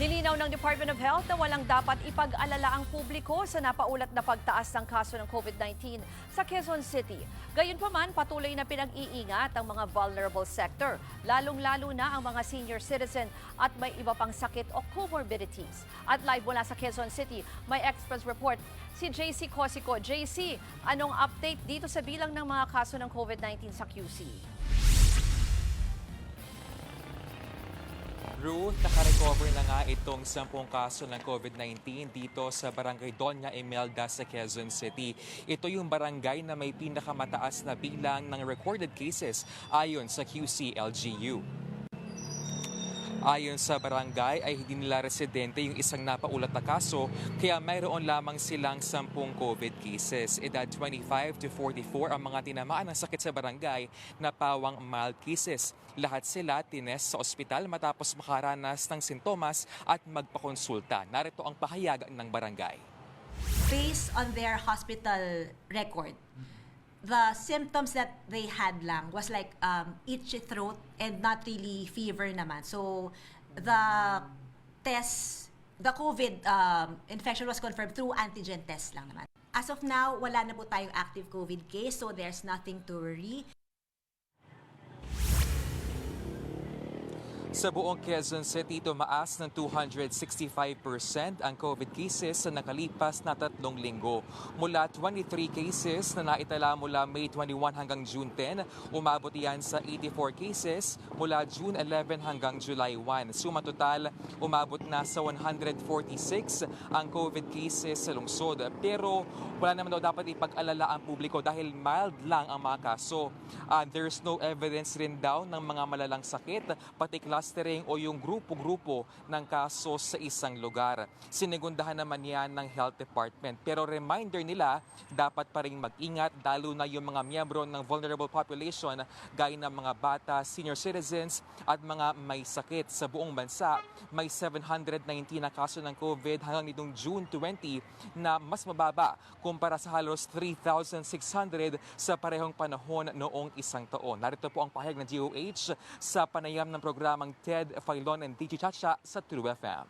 Nilinaw ng Department of Health na walang dapat ipag-alala ang publiko sa napaulat na pagtaas ng kaso ng COVID-19 sa Quezon City. Gayunpaman, patuloy na pinag-iingat ang mga vulnerable sector, lalong-lalo na ang mga senior citizen at may iba pang sakit o comorbidities. At live mula sa Quezon City, may Express Report si JC Cosico. JC, anong update dito sa bilang ng mga kaso ng COVID-19 sa QC? Ruth, nakarecover na nga itong 10 kaso ng COVID-19 dito sa Barangay Doña Imelda sa Quezon City. Ito yung barangay na may pinakamataas na bilang ng recorded cases ayon sa QC-LGU. Ayon sa barangay ay hindi nila residente yung isang napaulat na kaso kaya mayroon lamang silang 10 COVID cases. Edad 25 to 44 ang mga tinamaan ng sakit sa barangay na pawang mild cases. Lahat sila tinest sa ospital matapos makaranas ng sintomas at magpakonsulta. Narito ang pahayag ng barangay. Based on their hospital record, the symptoms that they had lang was like itchy throat and not really fever naman. So the COVID infection was confirmed through antigen test lang naman. As of now, wala na po tayong active COVID case, so there's nothing to worry. Sa buong Quezon City, tumaas ng 265% ang COVID cases sa nakalipas na 3 linggo. Mula 23 cases na naitala mula May 21 hanggang June 10, umabot yan sa 84 cases mula June 11 hanggang July 1. Suma total, umabot na sa 146 ang COVID cases sa lungsod. Pero wala naman daw dapat ipag-alala ang publiko dahil mild lang ang mga kaso. There's no evidence rin daw ng mga malalang sakit, pati clustering o yung grupo-grupo ng kaso sa isang lugar. Sinigundahan naman yan ng Health Department. Pero reminder nila, dapat pa rin mag-ingat lalo na yung mga miyembro ng vulnerable population gaya ng mga bata, senior citizens at mga may sakit. Sa buong bansa, may 719 na kaso ng COVID hanggang nitong June 20 na mas mababa kumpara sa halos 3,600 sa parehong panahon noong isang taon. Narito po ang pahayag ng DOH sa panayam ng programang Ted Filon and DJ Chacha sa True FM.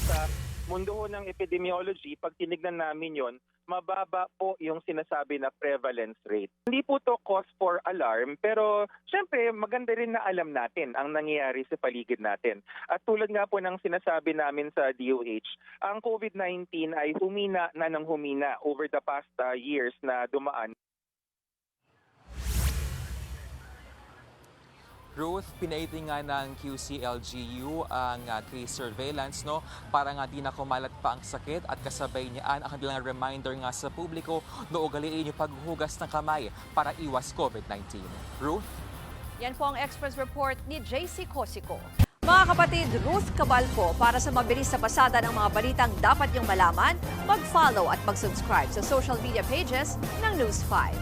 Sa mundo ng epidemiology, pag tinignan namin yon, mababa po yung sinasabi na prevalence rate. Hindi po to cause for alarm, pero syempre maganda rin na alam natin ang nangyayari sa paligid natin. At tulad nga po ng sinasabi namin sa DOH, ang COVID-19 ay humina na ng humina over the past years na dumaan. Ruth, pinaiti nga ng QC-LGU ang case surveillance para nga di na kumalat pa ang sakit at kasabay niyaan ang kanilang reminder nga sa publiko na ugaliin yung paghuhugas ng kamay para iwas COVID-19. Ruth? Yan po ang Express Report ni JC Cosico. Mga kapatid, Ruth Cabalco, para sa mabilis na pasada ng mga balitang dapat niyong malaman, mag-follow at mag-subscribe sa social media pages ng News 5.